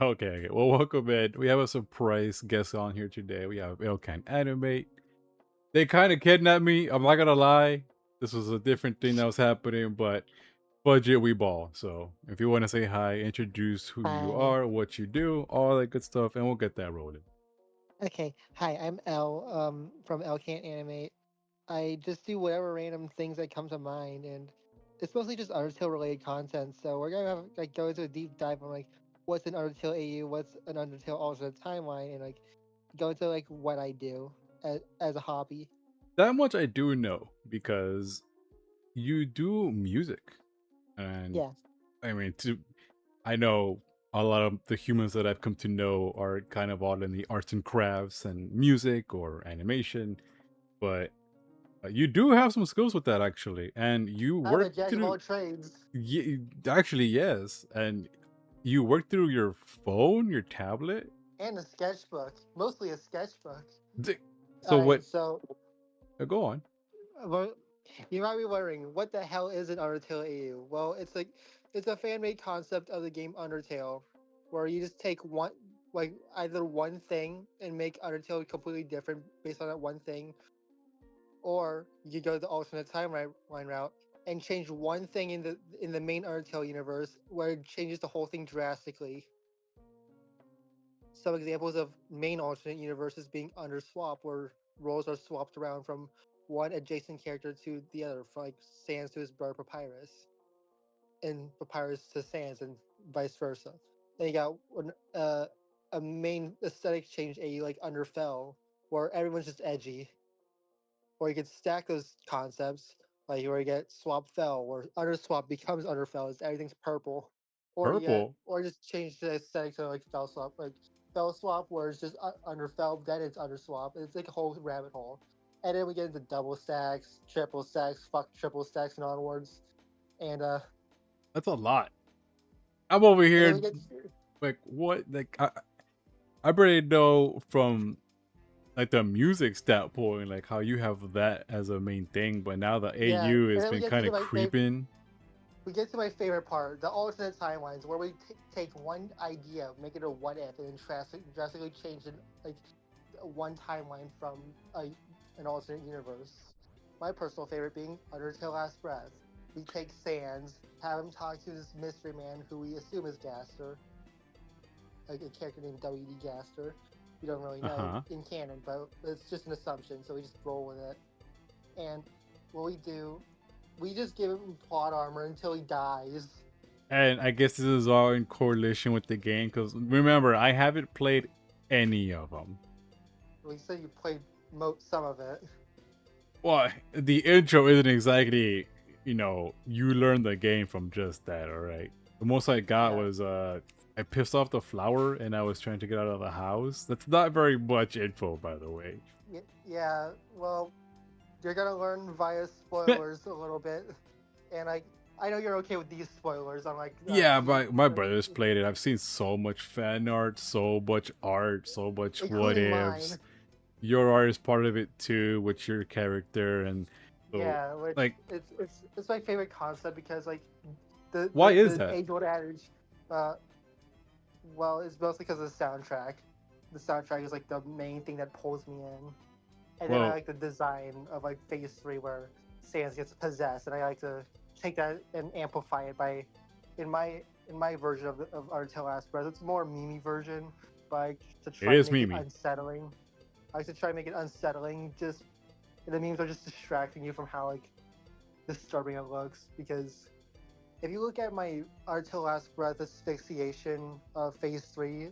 Okay. Well, welcome in. We have a surprise guest on here today. We have Ilkan Animate. They kind of kidnapped me. I'm not gonna lie. This was a different thing that was happening, but budget we ball. So if you want to say hi, introduce who you Hi. are, what you do, all that good stuff, and we'll get that rolling. Okay. Hi, I'm L. From L Can't Animate. I just do whatever random things that come to mind, and it's mostly just Undertale related content. So we're gonna have like go into a deep dive on like what's an Undertale AU, what's an Undertale alternate timeline, and like go into like what I do as a hobby. That much I do know because you do music, and Yeah. I mean, I know a lot of the humans that I've come to know are kind of all in the arts and crafts and music or animation, but you do have some skills with that actually, and you I'm work a jack of through. all trades Actually, yes, and you work through your phone, your tablet. and a sketchbook, mostly a sketchbook. D- All So right. what? So Go on. Well, you might be wondering, what the hell is an Undertale AU? Well, it's a fan made concept of the game Undertale, where you just take one like either one thing and make Undertale completely different based on that one thing, or you go the alternate timeline route and change one thing in the main Undertale universe where it changes the whole thing drastically. Some examples of main alternate universes being underswap, where roles are swapped around from one adjacent character to the other, from like Sans to his brother Papyrus, and Papyrus to Sans, and vice versa. Then you got a main aesthetic change, like Underfell, where everyone's just edgy. Or you could stack those concepts, like where you get Swap Fell, where Underswap becomes Underfell, is everything's purple. Purple. Or just change the aesthetic to like Fell Swap, like Fell Swap, where it's just Underfell, then it's Underswap. It's like a whole rabbit hole. And then we get into double stacks, triple stacks, fuck triple stacks, and onwards. And That's a lot. I'm over and then we here get like what? Like I already know from like the music standpoint, like how you have that as a main thing, but now the yeah, AU and has then been kind of creeping. we get to my favorite part, the alternate timelines, where we take one idea, make it a what if, and then drastically change it, like one timeline from an alternate universe. My personal favorite being Undertale Last Breath. We take Sans, have him talk to this mystery man who we assume is Gaster, a character named W.D. Gaster. We don't really Uh know huh. in canon, but it's just an assumption, so we just roll with it. And what we do, we just give him plot armor until he dies. And I guess this is all in correlation with the game because remember, I haven't played any of them. We said you played some of it. Well, the intro isn't exactly, you learn the game from just that, all right? The most I got Yeah. was I pissed off the flower and I was trying to get out of the house. That's not very much info, by the way. Yeah. Well, you're gonna learn via spoilers a little bit, and I know you're okay with these spoilers. I'm like not Yeah, too my really, brothers played it. I've seen so much fan art, so much what including ifs. mine. Your art is part of it too, with your character, and so Yeah, which like, it's my favorite concept because like why is the that? age old adage, uh, well, it's mostly because of the soundtrack. The soundtrack is like the main thing that pulls me in. And then I Well, like the design of like Phase Three where Sans gets possessed, and I like to take that and amplify it by in my version of Undertale Last Breath. It's a more memey version, but to it try to is make it Mimi. unsettling. I like to try to make it unsettling. Just and the memes are just distracting you from how like disturbing it looks. Because if you look at my Undertale Last Breath asphyxiation of Phase Three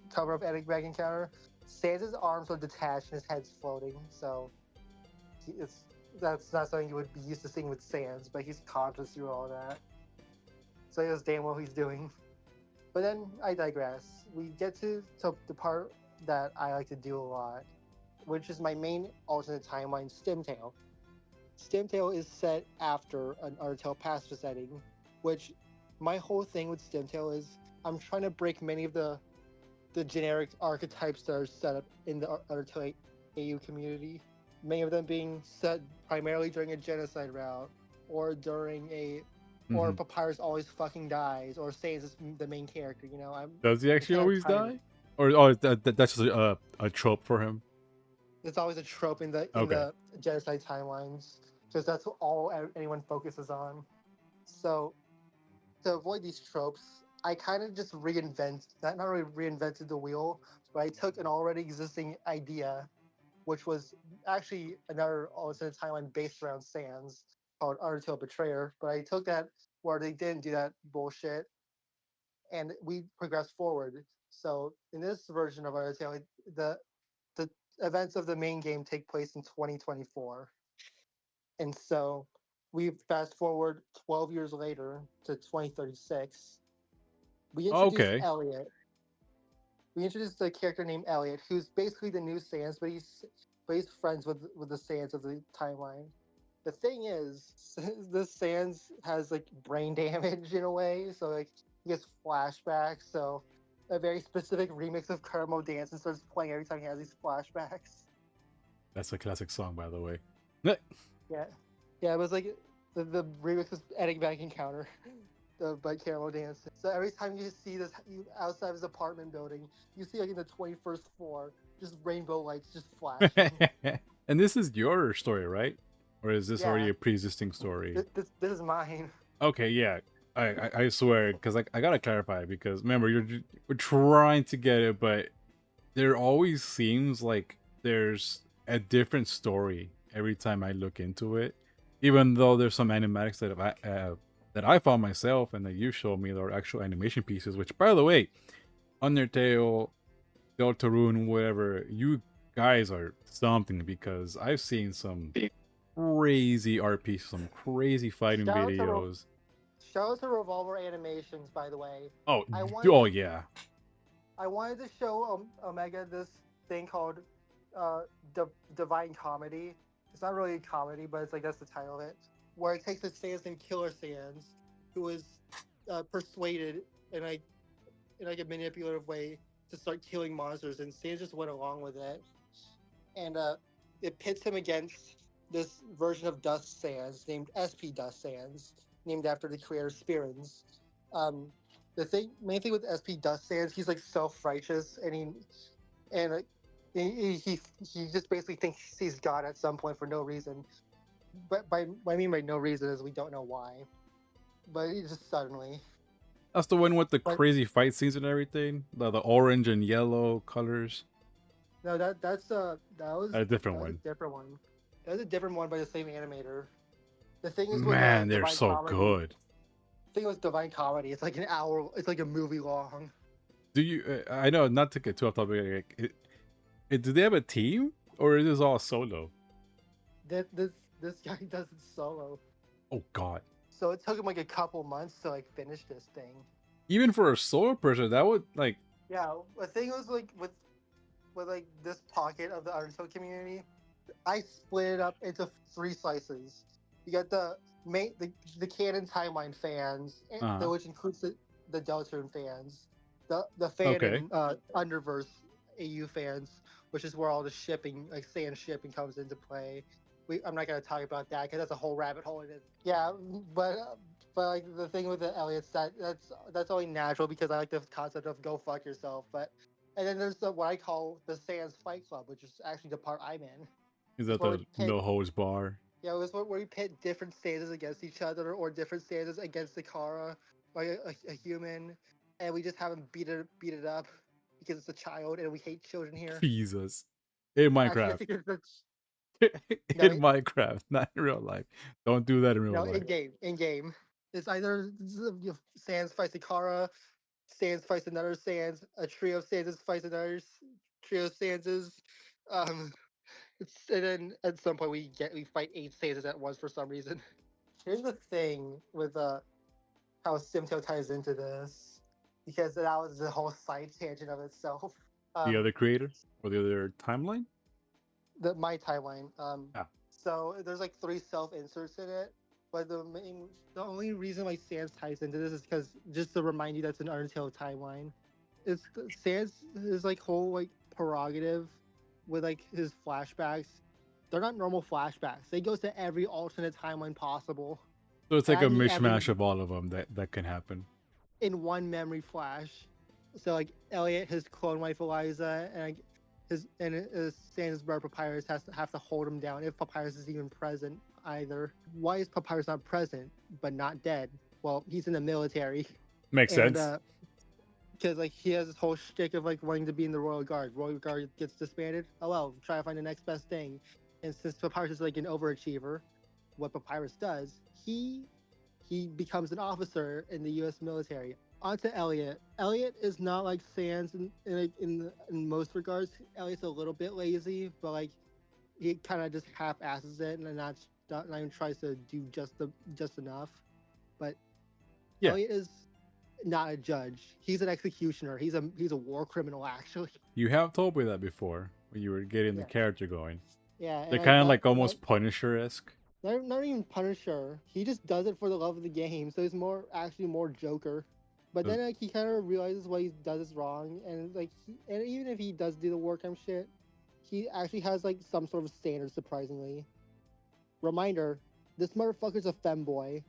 cover of Enigmatic Encounter, Sans' arms are detached and his head's floating. So it's that's not something you would be used to seeing with Sans, but he's conscious through all that. So he knows damn well he's doing. But then I digress. We get to the part that I like to do a lot, which is my main alternate timeline, Stemtail. Stemtail is set after an Undertale pacifist setting, which my whole thing with Stemtail is I'm trying to break many of the generic archetypes that are set up in the Undertale AU community. Many of them being set primarily during a genocide route or during or Hmm. Papyrus always fucking dies, or Sans is the main character. Does he I'm actually kind of always tired of it. die, or oh, that's just a trope for him? It's always a trope in the Okay. genocide timelines, because that's all anyone focuses on. So to avoid these tropes, I kind of just not really reinvented the wheel, but I took an already existing idea, which was actually another alternate timeline based around Sans called Undertale Betrayer. But I took that where they didn't do that bullshit, and we progressed forward. So in this version of Undertale, the events of the main game take place in 2024, and so we fast forward 12 years later to 2036. We introduce Okay. Elliott. We introduced a character named Elliott, who's basically the new Sans, but he's friends with the Sans of the timeline. The thing is, this Sans has like brain damage in a way, so like he gets flashbacks. So a very specific remix of Kermo Dance and starts playing every time he has these flashbacks. That's a classic song, by the way. Yeah, yeah, it was like the remix was Enigmatic Encounter. By Camo Dance. So every time you see this outside of his apartment building, you see like in the 21st floor, just rainbow lights just flashing. And this is your story, right? Or is this already Yeah, a pre-existing story? this is mine. Okay, yeah. I swear, because I gotta clarify, because remember we're trying to get it, but there always seems like there's a different story every time I look into it. Even though there's some animatics that I found myself and that you showed me, there are actual animation pieces. Which, by the way, Undertale, Deltarune, whatever, you guys are something, because I've seen some crazy art pieces, some crazy fighting Shout out to videos. shout out to Revolver Animations, by the way. Oh, I wanted oh to yeah. I wanted to show Omega this thing called uh, Divine Comedy. It's not really a comedy, but it's like that's the title of it. Where it takes a Sans named Killer Sans, who is persuaded in like a manipulative way to start killing monsters, and Sans just went along with it. And it pits him against this version of Dust Sans named SP Dust Sans, named after the creator Spirins. Um, main thing with SP Dust Sans, he's like self righteous, and he just basically thinks he sees God at some point for no reason. But by what I mean by no reason is we don't know why. But he just suddenly. That's the one with the But crazy fight scenes and everything. The orange and yellow colors. no, A different that was a one. different one. That was a different one by the same animator. The thing is with Man, they're Divine so Comedy. good. The thing with Divine Comedy, it's like an hour. It's like a movie long. Do you? I know, not to get too off topic. Do they have a team, or is this all solo? This guy does it solo. Oh God! So it took him like a couple months to like finish this thing. Even for a solo person, that would like. Yeah, the thing was like with like this pocket of the Undertale community, I split it up into three slices. You got the canon timeline fans, Uh which includes the Deltarune fans, the fan Okay. and Underverse AU fans, which is where all the shipping, like sand shipping, comes into play. I'm not gonna talk about that because that's a whole rabbit hole in it. Yeah, but like the thing with the Elliott's that's only natural because I like the concept of go fuck yourself. But and then there's what I call the Sans Fight Club, which is actually the part I'm in. Is It's that where we the pit no hose bar? Yeah, it was where we pit different stanzas against each other or different stanzas against the Kara, like a human, and we just have him beat it up because it's a child and we hate children here. Jesus. In Actually, I Minecraft. think it's no, In Minecraft, not in real life. Don't do that in real no, life. in game. It's either Sans fights the Kara, Sans fights another Sans, a trio of Sanses fights another trio of Sanses. Um, and then at some point we fight 8 Sanses at once for some reason. Here's the thing with how Simto ties into this, because that was the whole side tangent of itself. The Um, other creator or the other timeline? my timeline. Ah, So there's like 3 self inserts in it, but the only reason why Sans ties into this is because just to remind you that's an Undertale timeline. Sans is like whole like prerogative with like his flashbacks. They're not normal flashbacks. They go to every alternate timeline possible. So it's And like a I mean every mishmash of all of them that can happen. in one memory flash. So like Elliot, his clone wife Eliza, and like his Sandsburg Papyrus has to have to hold him down if Papyrus is even present either. Why is Papyrus not present but not dead? Well, he's in the military, Makes and sense. because like he has this whole shtick of like wanting to be in the Royal Guard. Royal Guard gets disbanded. Oh well, try to find the next best thing. And since Papyrus is like an overachiever, what Papyrus does, he becomes an officer in the U.S. military. On to Elliot. Elliot is not like Sans in most regards. Elliot's a little bit lazy, but like he kind of just half-asses it and not even tries to do just enough. But Yeah, Elliot is not a judge. He's an executioner. He's a war criminal actually. you have told me that before when you were getting the Yeah, character going. yeah, They're and like kind of that like almost Punisher-esque. not even Punisher. He just does it for the love of the game. So he's actually more Joker. But then like he kind of realizes what he does is wrong, and like and even if he does do the wartime shit, he actually has like some sort of standard. Surprisingly, reminder: this motherfucker's a femboy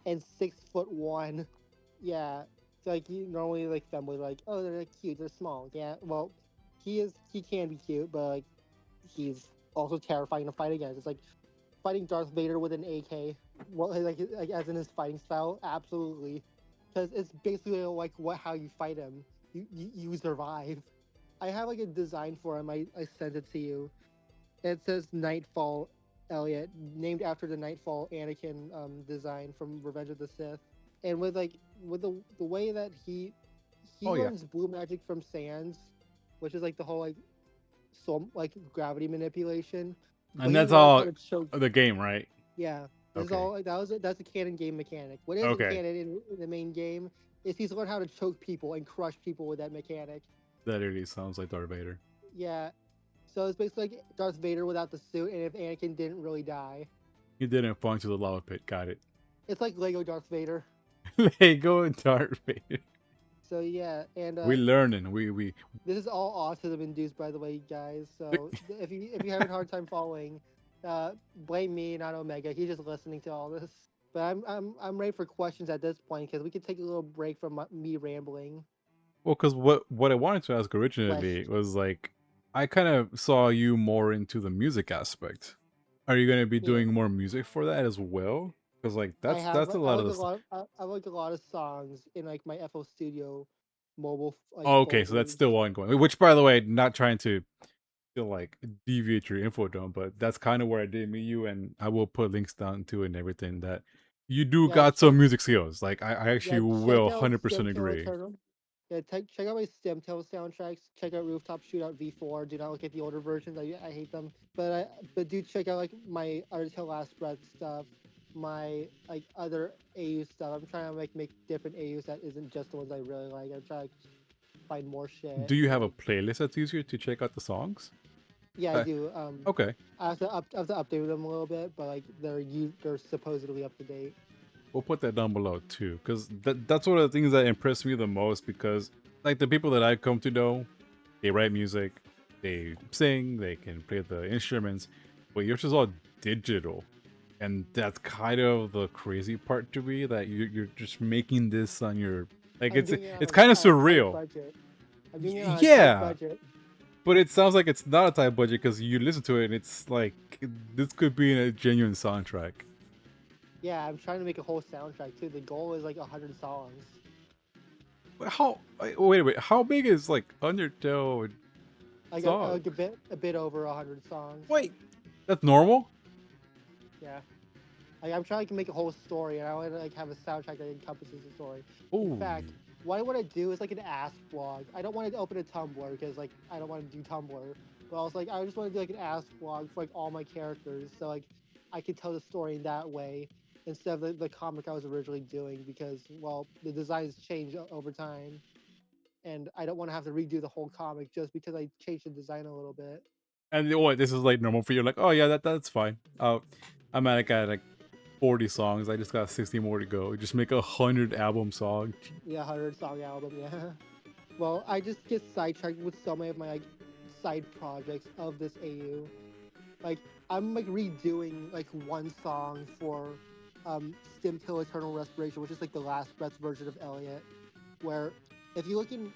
and 6'1". Yeah, so like you normally like femboys like, oh, they're like cute, they're small. Yeah, well, he can be cute, but like he's also terrifying to fight against. It's like fighting Darth Vader with an AK. Well, like as in his fighting style, absolutely, because it's basically like how you fight him. You survive. I have like a design for him. I sent it to you. It says Nightfall Elliott, named after the Nightfall Anakin design from Revenge of the Sith. And with the way that he Oh yeah, learns blue magic from Sans, which is like the whole like soul like gravity manipulation, but and he that's learns how all to choke. the game, right? Yeah, this is Okay, all that's a canon game mechanic. What isn't okay. canon in the main game is he's learned how to choke people and crush people with that mechanic. That really sounds like Darth Vader. Yeah, so it's basically like Darth Vader without the suit, and if Anakin didn't really die, He didn't fall into the lava pit. Got it. it's like Lego Darth Vader. Lego and Darth Vader. So yeah, and We learning. We. this is all autism induced, by the way, guys. So if you have a hard time following, blame me, not Omega. He's just listening to all this. But I'm ready for questions at this point because we could take a little break from me rambling. Well, because what I wanted to ask originally Question. was like, I kind of saw you more into the music aspect. Are you going to be Yeah, doing more music for that as well? Because like I have that's a I lot of like a the stuff. lot I like a lot of songs in like my FL Studio mobile like Oh, okay, so that's folders. still ongoing. Which, by the way, not trying to feel like deviate your info dump, but that's kind of where I did meet you, and I will put links down to it and everything. That you do Yeah, got some music skills. Like I actually yeah, check will out 100% Stemtail agree. Eternal. Yeah, check out my Stemtail soundtracks. Check out Rooftop Shootout V4. Do not look at the older versions. I hate them. But do check out like my Undertale Last Breath stuff. My like other AU stuff. I'm trying to make different AUs that isn't just the ones I really like. I'm trying to find more shit. Do you have a Like playlist that's easier to check out the songs? yeah, I Uh, do. okay. I have to update them a little bit, but like they're supposedly up to date. We'll put that down below too, because that's one of the things that impressed me the most. Because like the people that I come to know, they write music, they sing, they can play the instruments, but yours is all digital, and that's kind of the crazy part to me that you're just making this on your like I'm doing it it's kind of on a tight surreal. budget. I'm doing it on a tight Yeah, budget. but it sounds like it's not a tight budget because you listen to it and it's like this could be a genuine soundtrack. Yeah, I'm trying to make a whole soundtrack too. The goal is like 100 songs. How wait, how big is like Undertale I got song? like a bit over 100 songs. Wait, that's normal? Yeah, like I'm trying to make a whole story, and I want to like have a soundtrack that encompasses the story. In Oh, fact, what I want to do is like an ask blog. I don't want to open a Tumblr because like I don't want to do Tumblr. But I was like, I just want to do like an ask blog for like all my characters, so like I could tell the story in that way instead of the comic I was originally doing because well the designs change over time, and I don't want to have to redo the whole comic just because I changed the design a little bit. and what? This is like normal for you? Like, oh yeah, that's fine. I'm at like 40 songs. I just got 60 more to go. Just make 100 album song. Yeah, 100 song album. Yeah. Well, I just get sidetracked with so many of my like side projects of this AU. Like I'm like redoing like one song for Stim Till Eternal Respiration, which is like the last breath version of Elliott. Where if you look in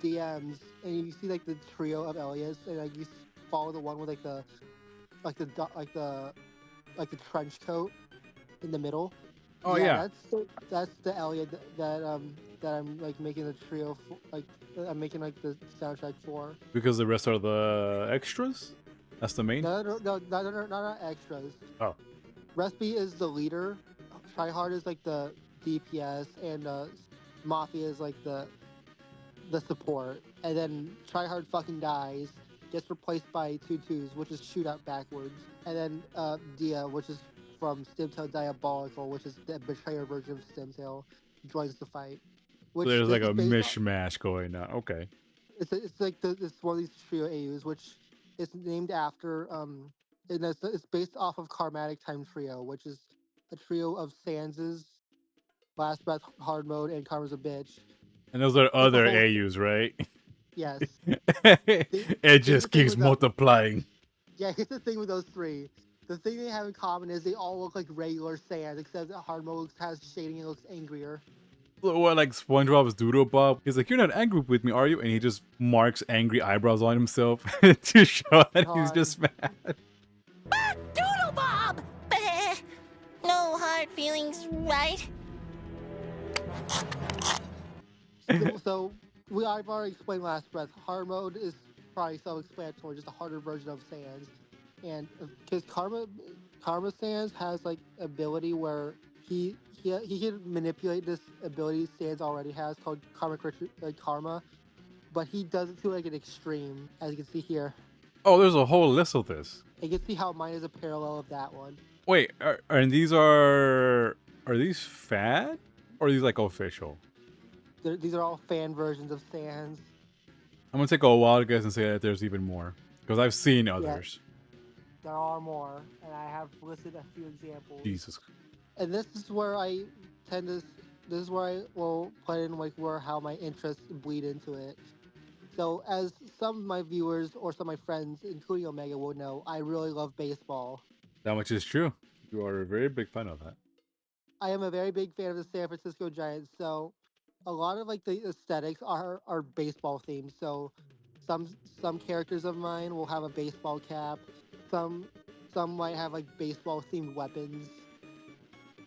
DMs and you see like the trio of Elliots and like you follow the one with like the do- like the trench coat in the middle. Oh Yeah, yeah, that's the Elliot that I'm like making the trio for, like I'm making like the soundtrack for. because the rest are the extras. That's the main. No, not extras. Oh, Respi is the leader. Tryhard is like the DPS, and Mafia is like the support. And then Tryhard fucking dies, gets replaced by Tutus, which is shootout backwards. And then Dia, which is from Stimtail Diabolical, which is the betrayer version of Stimtail, joins the fight. so Which there's this like is a based on. mishmash going on. Okay. It's like it's one of these trio AUs, which is named after and it's based off of Karmatic Time Trio, which is a trio of Sans's Last Breath Hard Mode and Karma's a Bitch. And those are It's a other whole AUs, right? yes. The, It here's the just thing keeps with them. multiplying. Yeah, here's the thing with those three. The thing they have in common is they all look like regular Sans, except that Hard Mode has shading and looks angrier. What, like SpongeBob's Doodle Bob? He's like, "You're not angry with me, are you?" And he just marks angry eyebrows on himself to show that he's God. just mad. Doodle Bob! No hard feelings, right? So I've already explained Last Breath. Hard Mode is probably self-explanatory, just a harder version of Sans. And because Karma Sans has like ability where he can manipulate this ability Sans already has called Karma, but he does it to like an extreme, as you can see here. Oh, there's a whole list of this. You can see how mine is a parallel of that one. Wait, and these are these fan or are these like official? These are all fan versions of Sans. I'm gonna take a wild guess and say that there's even more because I've seen Yeah, others. there are more, and I have listed a few examples. Jesus. And this is where I tend to. This is where I will put in like where how my interests bleed into it. So, as some of my viewers or some of my friends, including Omega, will know, I really love baseball. That much is true. You are a very big fan of that. I am a very big fan of the San Francisco Giants. So, a lot of like the aesthetics are baseball themed. So, some some characters of mine will have a baseball cap. Some some might have like baseball themed weapons.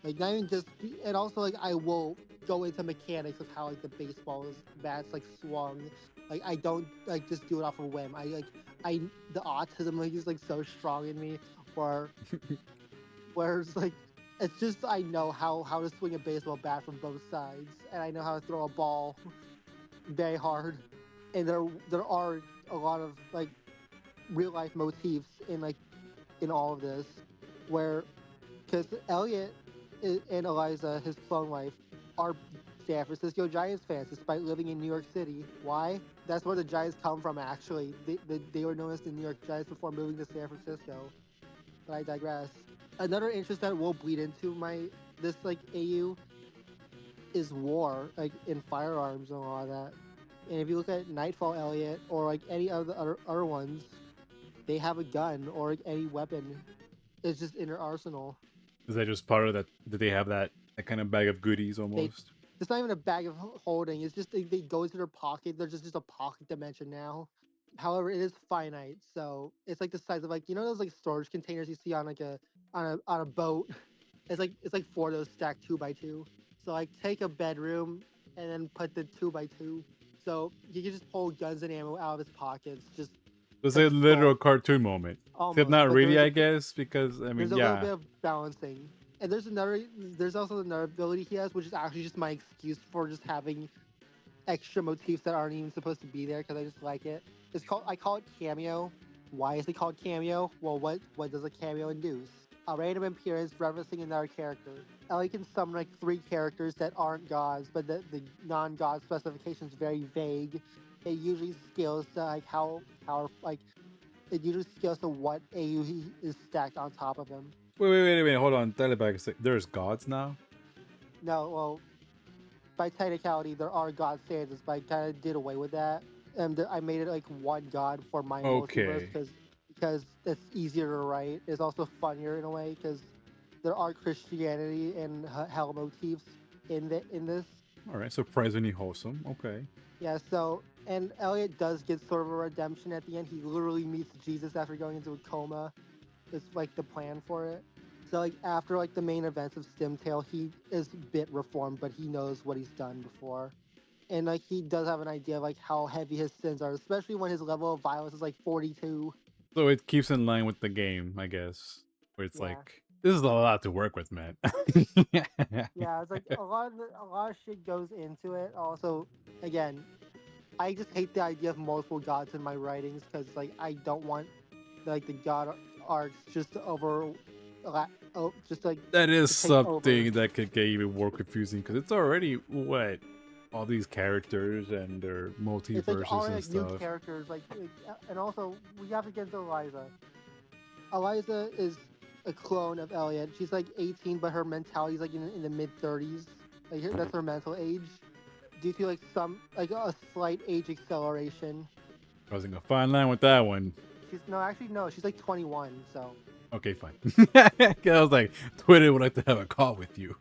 Like not even just, and also like I will go into mechanics of how like the baseball is bats like swung. Like I don't like just do it off a whim. I the autism like is like so strong in me, or whereas like it's just I know how to swing a baseball bat from both sides, and I know how to throw a ball very hard. And there are a lot of like real life motifs in all of this, where because Elliot and Eliza, his clone wife, are San Francisco Giants fans despite living in New York City. Why? That's where the Giants come from, actually. They were known as the New York Giants before moving to San Francisco. But I digress. Another interest that will bleed into this like AU is war, like in firearms and all of that. And if you look at Nightfall Elliot or like any of the other ones, they have a gun or like, any weapon. It's just in their arsenal. Is that just part of that? Did they have that kind of bag of goodies They almost? It's not even a bag of holding. It's just they go into their pocket. They're just a pocket dimension now. However, it is finite, so it's like the size of like those like storage containers you see on like a boat. It's like four of those stacked 2x2. So like take a bedroom and then put the 2x2. So you can just pull guns and ammo out of his pockets, just It's because a it's literal full cartoon moment. Except almost. not But really, I guess, because I mean, there's a little yeah. bit of balancing. And there's also another ability he has, which is actually just my excuse for just having extra motifs that aren't even supposed to be there because I just like it. I call it cameo. Why is it called cameo? Well, what does a cameo induce? A random appearance referencing another character. Ellie can summon like 3 characters that aren't gods, but the non-god specification is very vague. It usually scales to like how like it usually scales to what AU is stacked on top of him. Wait, hold on. Dial it back a sec. There's gods now? No, well, by technicality, there are god standards, but I kind of did away with that. And I made it like one god for my multiverse Okay. because it's easier to write. It's also funnier in a way because there are Christianity and hell motifs in this. All right, surprisingly wholesome. Okay. Yeah, so and Elliot does get sort of a redemption at the end. He literally meets Jesus after going into a coma. It's like the plan for it. So like after like the main events of Stimtail, he is a bit reformed, but he knows what he's done before. And like he does have an idea of like how heavy his sins are, especially when his level of violence is like 42. So it keeps in line with the game, I guess. Where it's Yeah. like, this is a lot to work with, man. Yeah, it's like a lot of shit goes into it. Also, again, I just hate the idea of multiple gods in my writings because like I don't want like the god arcs just to just like That is to take over. something that could get even more confusing because it's already what all these characters and their It's like multiverses already and like new stuff. characters, and also we have to get into Eliza. Eliza is a clone of Elliot. She's like 18, but her mentality is like in the mid 30s. Like that's her mental age, due to like some like a slight age acceleration. Crossing a fine line with that one. She's no, actually no, she's like 21. So Okay, fine. I was like, Twitter would like to have a call with you.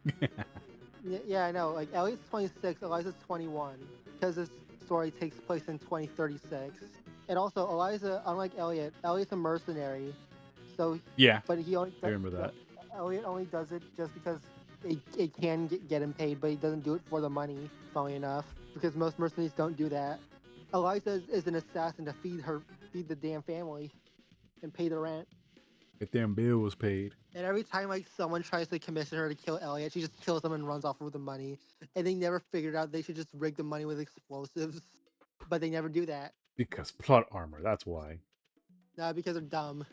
yeah, I know. Like Elliot's 26, Eliza's 21, because this story takes place in 2036. And also, Eliza, unlike Elliot, Elliot's a mercenary. So, Yeah, but he only I remember that. Elliot only does it just because it can get him paid, but he doesn't do it for the money. Funny enough, because most mercenaries don't do that. Eliza is an assassin to feed the damn family, and pay the rent. The damn bill was paid. And every time like someone tries to commission her to kill Elliot, she just kills them and runs off with the money. And they never figured out they should just rig the money with explosives, but they never do that. Because plot armor, that's why. Because they're dumb.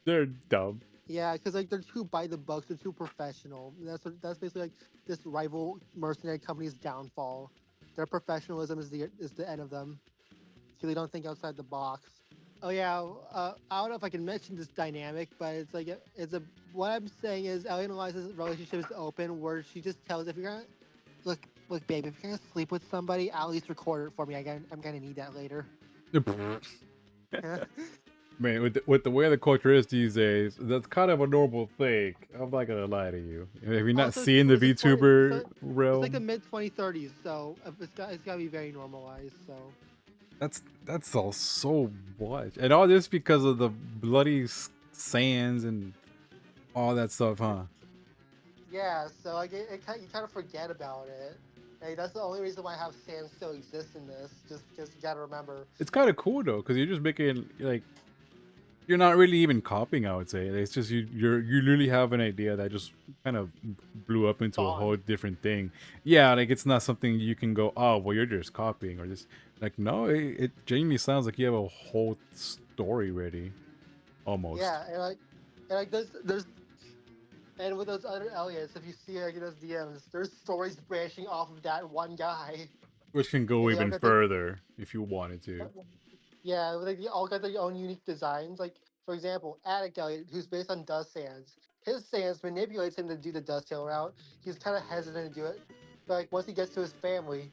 They're dumb. Yeah, because like they're too by the books, they're too professional. That's basically like this rival mercenary company's downfall. Their professionalism is the end of them. So they don't think outside the box. Oh yeah, I don't know if I can mention this dynamic, but it's like it's a. What I'm saying is, Elliot and Eliza's relationship is open, where she just tells if you're gonna look, babe, if you're gonna sleep with somebody, at least record it for me. I'm gonna need that later. Man, with the way the culture is these days, that's kind of a normal thing. I'm not gonna lie to you. If you're not Also, seeing the VTuber it's realm, like the mid 2030s, so it's gotta be very normalized. So that's all so much, and all this because of the bloody sands and all that stuff, huh? yeah, so like you kind of forget about it. Hey, that's the only reason why I have sand still exists in this, just because you gotta remember. It's kind of cool though, because you're just making like you're not really even copying. I would say it's just you literally have an idea that just kind of blew up into a whole different thing. Yeah, like it's not something you can go, oh well, you're just copying or just like no, it genuinely sounds like you have a whole story ready, almost. Yeah, and like there's and with those other Elliots, if you see like in those DMs, there's stories branching off of that one guy. Which can go And they all even got further if you wanted to. yeah, like they all got their own unique designs. Like for example, Attic Elliot, who's based on Dust Sands, his Sands manipulates him to do the Dust Tail route. He's kind of hesitant to do it, but like once he gets to his family,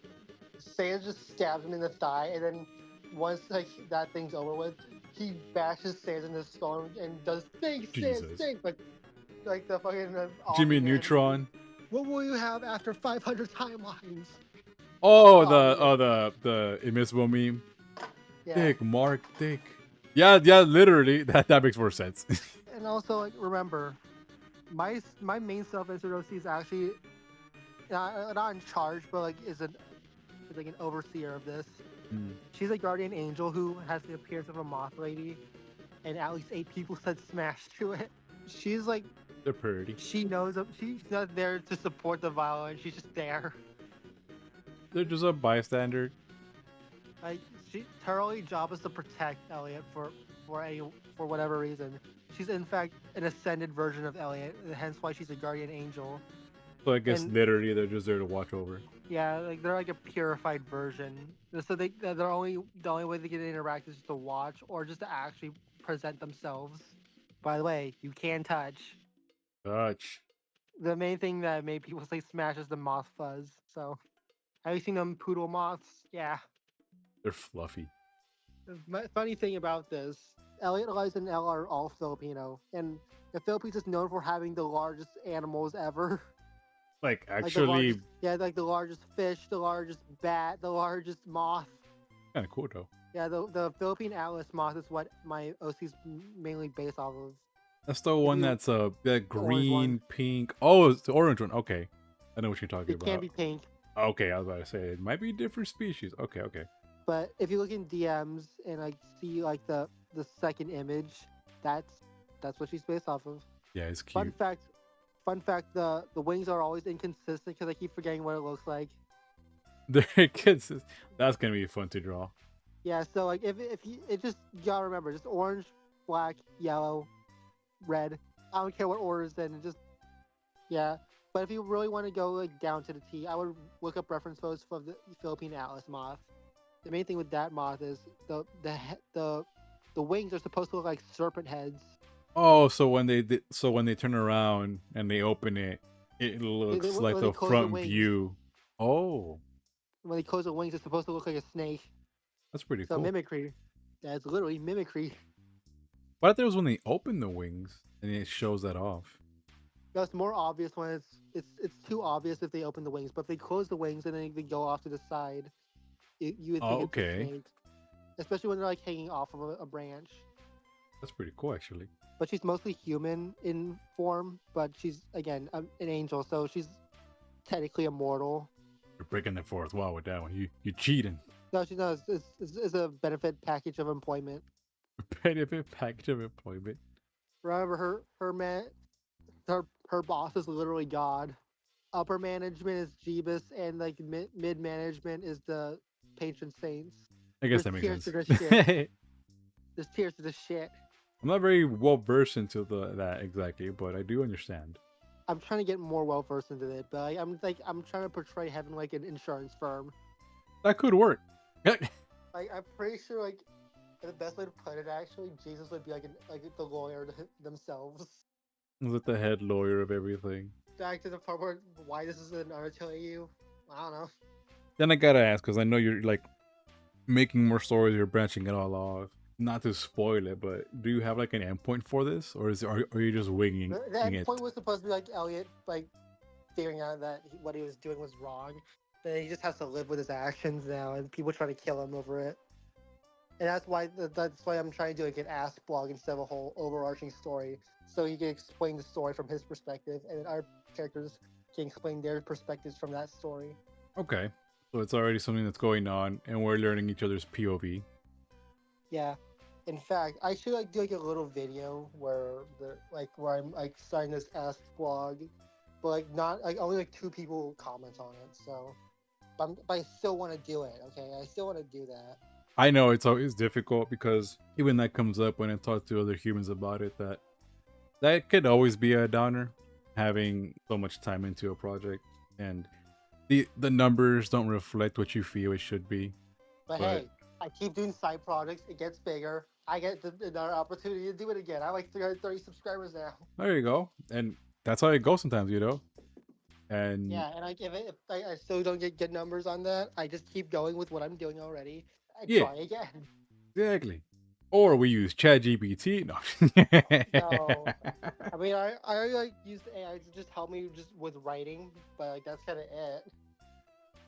Sands just stabs him in the thigh, and then once like that thing's over with, he bashes Sands in the skull and does think, Sands, Jesus. think, like the fucking Jimmy Omni-Man. Neutron. What will you have after 500 timelines? Oh, Omni-Man. the invisible meme. Yeah. Thick, Mark, thick. Yeah, literally. That makes more sense. And also, like, remember, my main self-insert OC is actually not in charge, but like is like an overseer of this. She's a guardian angel who has the appearance of a moth lady, and at least 8 people said smash to it. She's like, They're pretty. she knows she's not there to support the violence. She's just there. They're just a bystander. Like her only job is to protect Elliot for whatever reason. She's in fact an ascended version of Elliot, hence why she's a guardian angel. So I guess And- literally they're just there to watch over. Yeah, like they're like a purified version. So the only way they can interact is just to watch or just to actually present themselves. By the way, you can touch. Touch. The main thing that made people say smash is the moth fuzz. So, have you seen them poodle moths? Yeah. They're fluffy. The funny thing about this Elliott, Eliza, and Elle are all Filipino, and the Philippines is known for having the largest animals ever. Like Like the largest, actually, yeah, like the largest fish, the largest bat, the largest moth. kind of cool though. Yeah, the Philippine Atlas moth is what my OC's mainly based off of. That's the If one you that's that the orange one, green, pink. Oh, it's the orange one. Okay, I know what you're talking it can about. be pink, Okay, I was about to say it might be different species. Okay, okay. but if you look in DMs and like see like the second image, that's that's what she's based off of. Yeah, it's Fun cute. fact, fun fact: the wings are always inconsistent because I keep forgetting what it looks like. They're kids. That's gonna be fun to draw. Yeah, so like if you it just you gotta remember just orange, black, yellow, red. I don't care what order it's in. Just yeah. But if you really want to go like down to the T, I would look up reference photos for the Philippine Atlas moth. The main thing with that moth is the wings are supposed to look like serpent heads. Oh, so when they turn around and they open it, it They- looks like when they the close the front wings, view. Oh, when they close the wings, it's supposed to look like a snake. that's pretty So cool. mimicry. That's literally mimicry. But I thought it was when they open the wings and it shows that off. That's more obvious when it's too obvious if they open the wings, but if they close the wings and then they go off to the side, you would think Oh, it's a okay. snake, especially when they're like hanging off of a branch. That's pretty cool, actually. But she's mostly human in form, but she's again an angel, so she's technically immortal. You're breaking the fourth wall with that one. You cheating. No, she knows it's a benefit package of employment. Benefit package of employment. Remember her boss is literally God. Upper management is Jeebus, and like mid management is the patron saints. I guess There's that makes tiers sense. to this shit. There's tears to the shit. I'm not very well versed into that exactly, but I do understand. I'm trying to get more well versed into it, but I'm trying to portray heaven like an insurance firm. That could work. I'm pretty sure like the best way to put it actually, Jesus would be like the lawyer themselves. Is it the head lawyer of everything? Back to the part where why this is an Undertale EU. I don't know. Then I gotta ask, because I know you're like making more stories, you're branching it all off. Not to spoil it, but do you have like an endpoint for this, or are you just winging The end it? point was supposed to be like Elliott like figuring out that what he was doing was wrong. Then he just has to live with his actions now, and people try to kill him over it. And that's why I'm trying to do like an ask blog instead of a whole overarching story, so he can explain the story from his perspective, and then our characters can explain their perspectives from that story. Okay, so it's already something that's going on, and we're learning each other's POV. Yeah. In fact, I should like do like a little video where I'm like starting this ask blog, but like not like only like 2 people comment on it. So, but I still want to do it. Okay, I still want to do that. I know it's always difficult because even that comes up when I talk to other humans about it, that could always be a downer, having so much time into a project and the numbers don't reflect what you feel it should be. But But hey, I keep doing side projects. It gets bigger. I get another opportunity to do it again. I have like 330 subscribers now. there you go, and that's how it goes sometimes, you know. And Yeah, and I give it. If I still don't get good numbers on that, I just keep going with what I'm doing already. I yeah, try again. exactly. Or we use ChatGPT. No. No. I mean, I already like used AI to just help me just with writing, but like that's kind of it.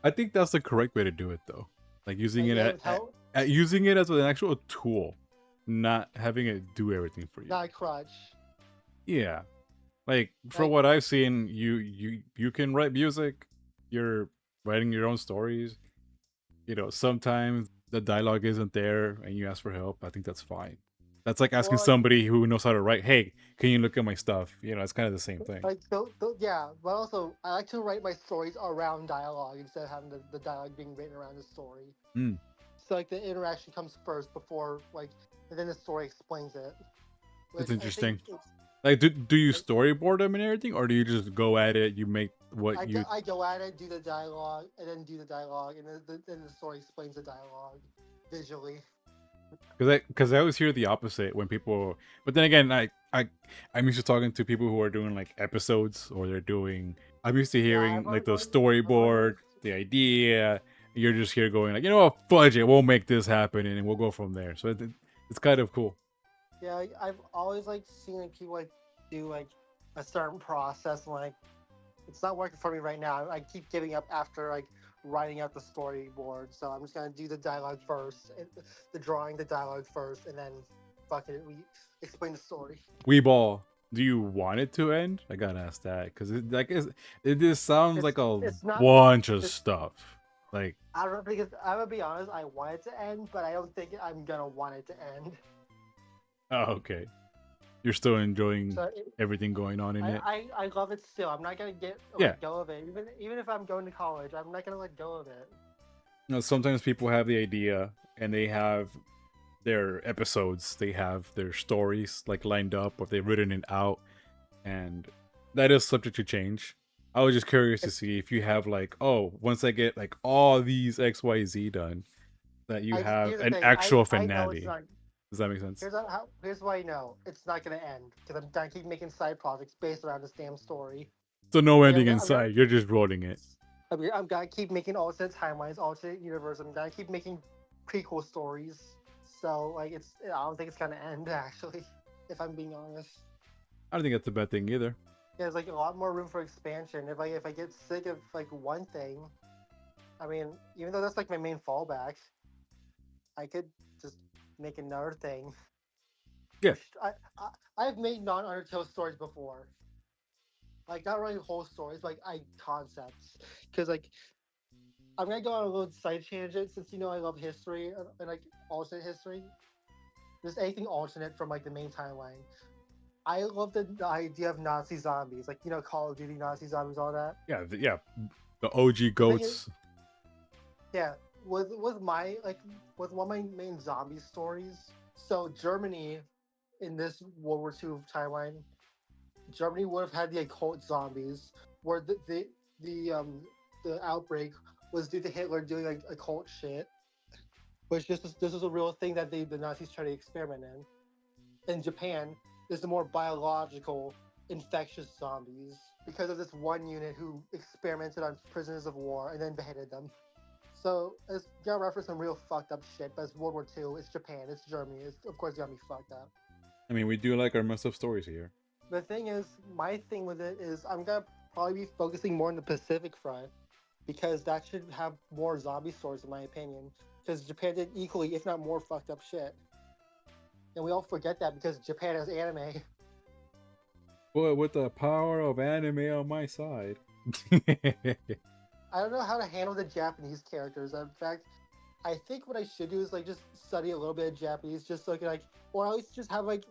I think that's the correct way to do it, though. Like using Like, it it would help, at using it as an actual tool, not having it do everything for you. not a crutch. Yeah, like for Like, what I've seen, you can write music. You're writing your own stories. You know, sometimes the dialogue isn't there, and you ask for help. I think that's fine. That's like asking or like, somebody who knows how to write, "Hey, can you look at my stuff?" You know, it's kind of the same thing. yeah, but also I like to write my stories around dialogue instead of having the dialogue being written around the story. Mm. So like the interaction comes first before like, and then the story explains it. It's Which I interesting. think Like, do you storyboard them and everything, or do you just go at it? You make what you I go at it, do the dialogue, and then do the dialogue, and then the story explains the dialogue visually. because I always hear the opposite when people. But then again, I'm used to talking to people who are doing like episodes or they're doing. I'm used to hearing like the storyboard, the idea. You're just here going like, you know what, fudge it, we'll make this happen and we'll go from there. So it's kind of cool. Yeah, I've always like seen like people like do like a certain process and like it's not working for me right now. I keep giving up after like writing out the storyboard. So I'm just gonna do the dialogue first, the drawing, the dialogue first, and then fuck it, we explain the story. Weeball, do you want it to end? I gotta ask that because it just sounds It's like a it's not bunch of it's stuff. Like, I don't because I'm gonna be honest, I want it to end, but I don't think I'm gonna want it to end. oh, okay, you're still enjoying So everything going on in it. I love it still. I'm not gonna get Yeah, let go of it. Even if I'm going to college, I'm not gonna let go of it. you know, sometimes people have the idea and they have their episodes, they have their stories like lined up, or they've written it out, and that is subject to change. I was just curious to It's see if you have like, oh, once I get like all these XYZ done, that you I just have here's the an thing. actual I know it's finale. not. Does that make sense? Here's why I know it's not gonna end because I'm gonna keep making side projects based around this damn story. So no Like ending inside. You're just rolling it. I'm gonna keep making alternate timelines, alternate universe. I'm gonna keep making prequel stories. So like I don't think it's gonna end actually, if I'm being honest. I don't think that's a bad thing either. There's like a lot more room for expansion. If I get sick of like one thing, I mean, even though that's like my main fallback, I could just make another thing. Yeah. Which I've made non Undertale stories before. Like not really whole stories, but like I concepts. Because like I'm gonna go on a little side tangent since you know I love history and like alternate history. Just anything alternate from like the main timeline. I love the idea of Nazi zombies, like you know Call of Duty Nazi zombies, all that. Yeah. Yeah. The OG The thing is, goats. yeah, with my like with one of my main zombie stories. So Germany in this World War II timeline, Germany would have had the occult zombies, where the outbreak was due to Hitler doing like occult shit, which this is a real thing that the Nazis tried to experiment in. In Japan, is the more biological, infectious zombies because of this one unit who experimented on prisoners of war and then beheaded them. So it's gonna reference some real fucked up shit, but it's World War II, it's Japan, it's Germany, it's of course gonna be fucked up. I mean, we do like our messed up stories here. The thing is, my thing with it is I'm gonna probably be focusing more on the Pacific front because that should have more zombie stories, in my opinion. Because Japan did equally, if not more, fucked up shit, and we all forget that because Japan has anime. But with the power of anime on my side. I don't know how to handle the Japanese characters. In fact, I think what I should do is like just study a little bit of Japanese, just so I can like, or at least just have like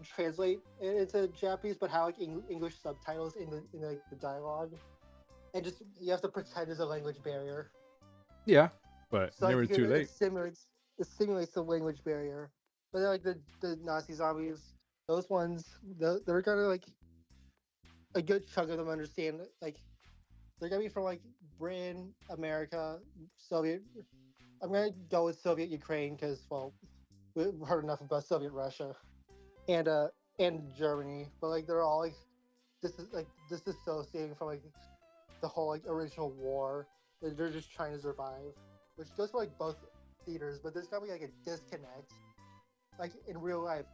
translate it into Japanese, but have like English subtitles in like the dialogue, and just you have to pretend there's a language barrier. Yeah, but So like never you can too late. it simulates the language barrier. But then, like the Nazi zombies, those ones they're kind of like a good chunk of them understand like they're gonna be from like Britain, America, Soviet. I'm gonna go with Soviet Ukraine because well we've heard enough about Soviet Russia and Germany, but like they're all like disassociating from like the whole like original war. They're just trying to survive, which goes for like both theaters. But there's gotta be like a disconnect, like in real life.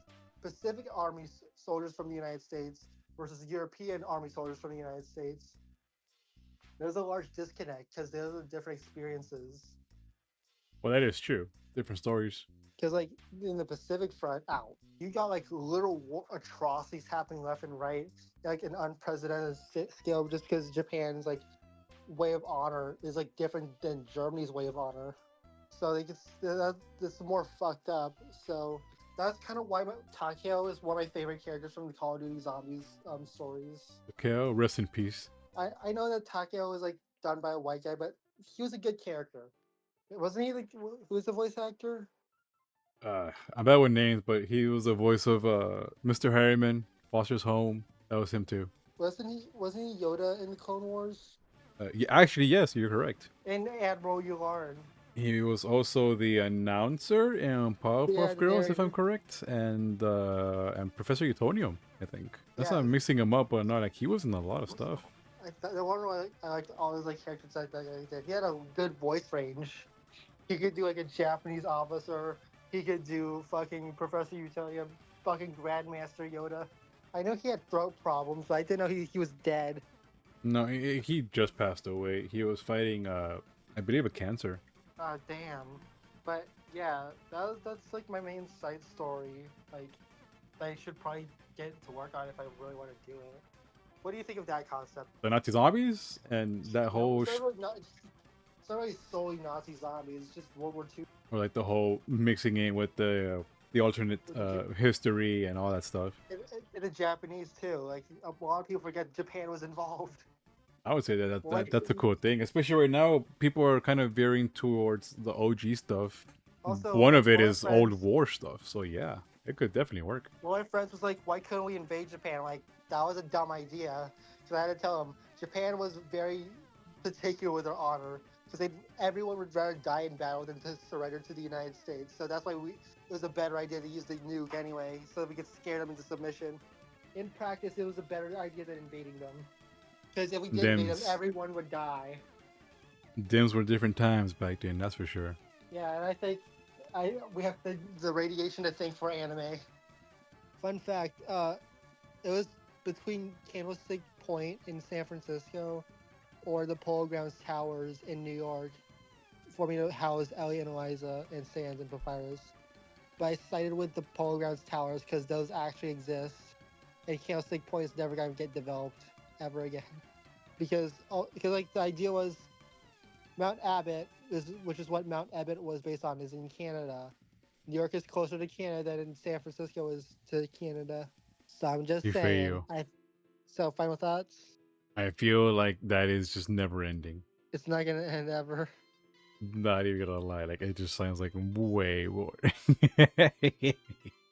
Pacific Army soldiers from the United States versus European Army soldiers from the United States. There's a large disconnect because those are different experiences. Well, that is true. Different stories. Because like in the Pacific front, out you got like little atrocities happening left and right, like an unprecedented scale, just because Japan's like way of honor is like different than Germany's way of honor. So they just that's more fucked up. So that's kind of why Takeo is one of my favorite characters from the Call of Duty Zombies stories. Okay, oh, rest in peace. I know that Takeo was like done by a white guy, but he was a good character. Wasn't he like who was the voice actor? I'm bad with names, but he was the voice of Mr. Harriman, Foster's Home. That was him too. Wasn't he Yoda in the Clone Wars? Yeah, actually, yes, you're correct. And Admiral Yularen. He was also the announcer in Yeah, Powerpuff the Girls, if I'm narrator. correct, and Professor Utonium, I think. That's Yeah, not mixing him up, but not like he was in a lot of stuff. the one where I liked all his like characters that guy did. He had a good voice range. He could do like a Japanese officer. He could do fucking Professor Utilium. fucking Grandmaster Yoda. I know he had throat problems, but I didn't know he was dead. No, he just passed away. He was fighting, I believe, a cancer. Ah, damn. But yeah, that's like my main side story. Like, I should probably get to work on it if I really want to do it. What do you think of that concept? The Nazi zombies and that No, whole, it's not really solely Nazi zombies. It's just World War II. or like the whole mixing in with the alternate history and all that stuff. And the Japanese too. Like a lot of people forget Japan was involved. I would say Like, that's a cool thing, especially right now. People are kind of veering towards the OG stuff. also, One of it one is friends- old war stuff, so yeah, it could definitely work. One of my friends was like, "Why couldn't we invade Japan?" Like that was a dumb idea. So I had to tell him Japan was very particular with their honor because everyone would rather die in battle than to surrender to the United States. So that's why it was a better idea to use the nuke anyway, so that we could scare them into submission. In practice, it was a better idea than invading them. Because if we did invade them, Dims. everyone would die. Dims were different times back then, that's for sure. Yeah, and I think we have the radiation to thank for anime. Fun fact, it was between Candlestick Point in San Francisco or the Polo Grounds Towers in New York for me to house Elliott and Eliza and Sans and Papyrus. But I sided with the Polo Grounds Towers because those actually exist, and Candlestick Point is never going to get developed ever again. Because like the idea was Mount Abbott, which is what Mount Abbott was based on, is in Canada. New York is closer to Canada than San Francisco is to Canada. So I'm just You saying. fail. So final thoughts? I feel like that is just never ending. It's not gonna end ever. Not even gonna lie, like it just sounds like way more.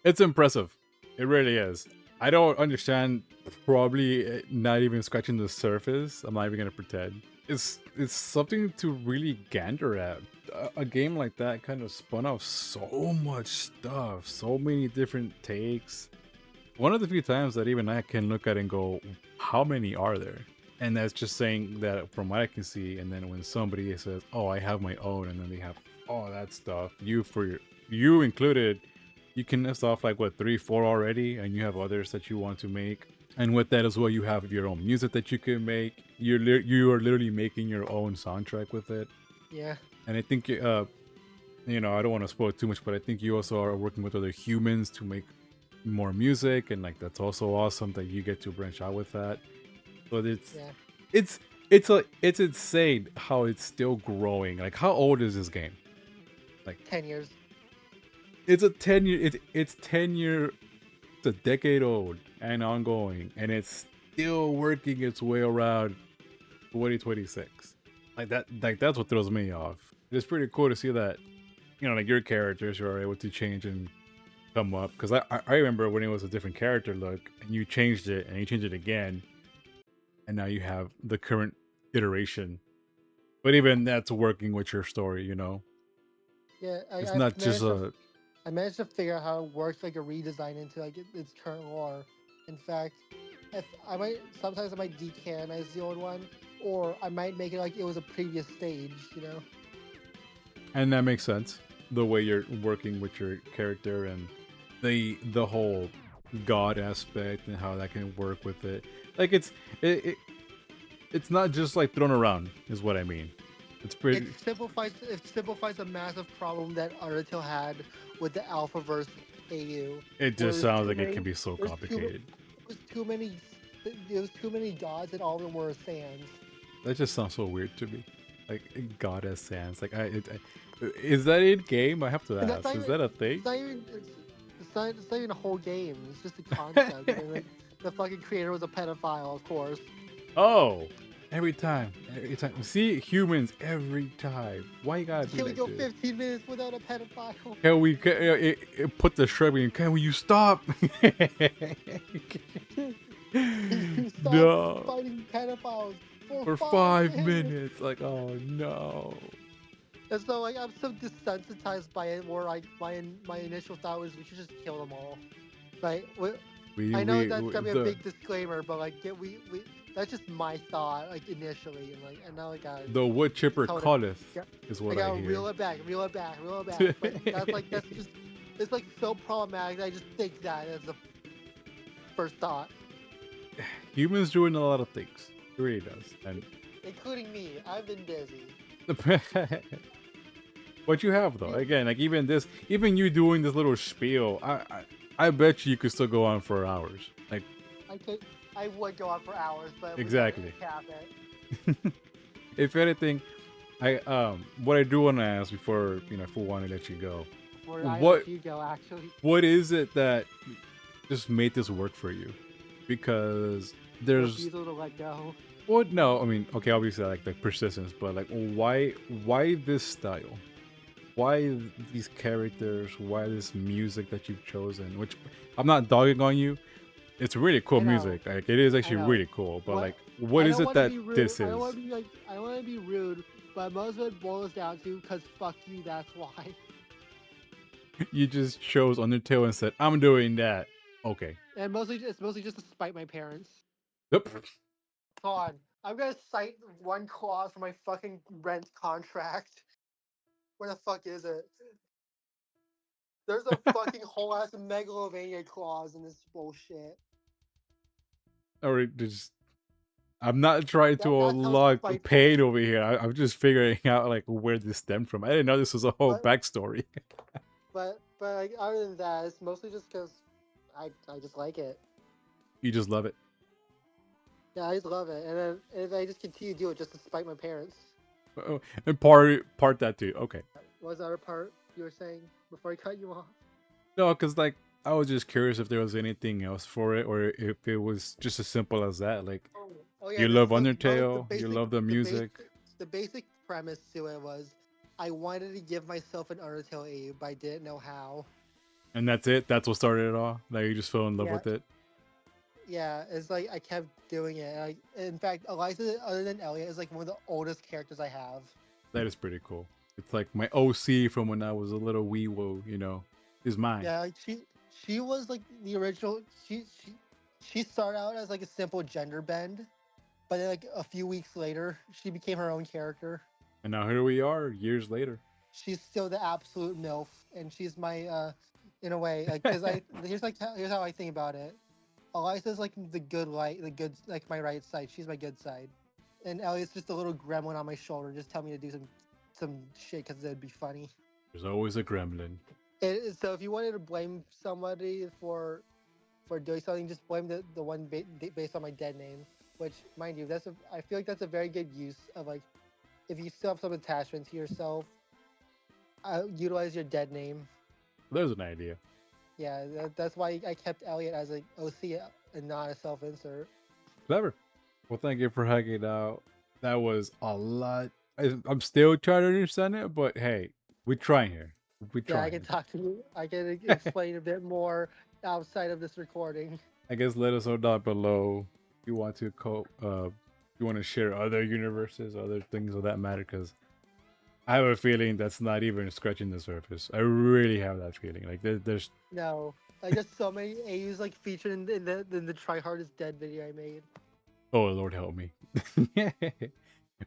It's impressive. It really is. I don't understand. Probably not even scratching the surface. I'm not even gonna pretend. It's something to really gander at. A game like that kind of spun off so much stuff, so many different takes. One of the few times that even I can look at it and go, how many are there? And that's just saying that from what I can see. And then when somebody says, oh, I have my own, and then they have all that stuff, you included, you can list off like what, 3, 4 already, and you have others that you want to make. And with that as well, you have your own music that you can make. You are literally making your own soundtrack with it. Yeah. And I think I don't want to spoil too much, but I think you also are working with other humans to make more music, and like that's also awesome that you get to branch out with that. But it's insane how it's still growing. Like, how old is this game? Like 10 years. It's a 10-year. It's 10-year. It's a decade old and ongoing, and it's still working its way around 2026. Like that. Like that's what throws me off. It's pretty cool to see that, like your characters are able to change and come up. Because I remember when it was a different character look, and you changed it, and you changed it again, and now you have the current iteration. But even that's working with your story, Yeah, it's not just a. I managed to figure out how it works, like a redesign into like its current lore. In fact, if sometimes I might decanonize the old one, or I might make it like it was a previous stage. And that makes sense. The way you're working with your character and the whole god aspect and how that can work with it. Like it's not just like thrown around, is what I mean. It's pretty. It simplifies a massive problem that Undertale had with the Alphaverse AU. It just sounds like it can be so complicated. It was too many gods, and all of them were Sans. That just sounds so weird to me. Like god as Sans. Like is that in game? I have to ask. Is that a thing? It's not even a whole game. It's just a concept. And, like, the fucking creator was a pedophile, of course. Oh. Every time. See, humans every time. Why you gotta be Can we like go this? 15 minutes without a pedophile? Can we put the shrugging? Can you stop? Stop No. fighting pedophiles For 5 minutes. Like, oh no. And so, like, I'm so desensitized by it, where like my initial thought was we should just kill them all. Like, I know that's gonna be a big disclaimer, but like, that's just my thought, like initially, and now like the wood chipper calleth is what I gotta hear. reel it back. But that's just it's like so problematic. I just think that as the first thought, Humans doing a lot of things. It really does. And including me. I've been busy. what you have though, again, like even you doing this little spiel, I bet you could still go on for hours. Like I would go on for hours, but exactly. we cap it. If anything, what I do want to ask before if we want to let you go, Before I what let you go, actually. what is it that just made this work for you? Because there's Refusal to let go. what? No, I mean, okay, obviously like the persistence, but like why this style? Why these characters? Why this music that you've chosen? Which I'm not dogging on you. It's really cool I know. music. Like it is actually know. really cool. But What- like, what I is don't it wanna that be rude. this I is? don't want to be like. I don't want to be rude, but most of it boils down to because fuck you. That's why. You just chose Undertale and said, "I'm doing that." Okay. And it's mostly just to spite my parents. Yep. Hold on. I'm gonna cite one clause from my fucking rent contract. Where the fuck is it? There's a fucking whole ass megalovania clause in this bullshit. Or just I'm not trying to That's how unlock spiteful. pain over here. I'm just figuring out like where this stemmed from. I didn't know this was a whole But- backstory. But like, other than that, it's mostly just because I just like it. You just love it. Yeah, I just love it, and then if I just continue to do it just to spite my parents. Oh, and part that too. Okay. What was the other part you were saying before I cut you off? No, because like I was just curious if there was anything else for it, or if it was just as simple as that. Like Oh yeah, you this love is Undertale, you love the music, The basic premise to it was I wanted to give myself an Undertale aid, but I didn't know how. and that's it. That's what started it all. Like you just fell in love Yeah. with it. Yeah, it's like I kept doing it. In fact, Eliza, other than Elliott, is like one of the oldest characters I have. That is pretty cool. It's like my OC from when I was a little wee woo, is mine. Yeah, like she was like the original. She started out as like a simple gender bend, but then like a few weeks later, she became her own character. And now here we are, years later. She's still the absolute milf, and she's my in a way, like because here's how I think about it. Eliza's like the good light, the good like my right side. She's my good side, and Elliott's just a little gremlin on my shoulder, just tell me to do some shit because it'd be funny. There's always a gremlin. So if you wanted to blame somebody for doing something, just blame the one based on my dead name. Which, mind you, I feel like that's a very good use of like, if you still have some attachment to yourself, utilize your dead name. There's an idea. Yeah, that's why I kept Elliott as an OC and not a self-insert. Clever. Well, thank you for hanging out. That was a lot. I'm still trying to understand it, but hey, we're trying here. We're Yeah, I trying. can talk to you. I can explain a bit more outside of this recording. I guess let us know down below if you want to you want to share other universes, other things of that matter, because I have a feeling that's not even scratching the surface. I really have that feeling. Like there's No, like there's so many AUs like featured in the Try Hard is Dead video I made. oh Lord help me.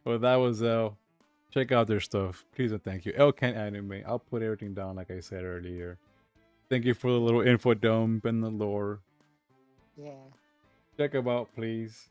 Well, that was check out their stuff, please and thank you. Elcan Anime. I'll put everything down like I said earlier. Thank you for the little info dump and the lore. Yeah. Check them out, please.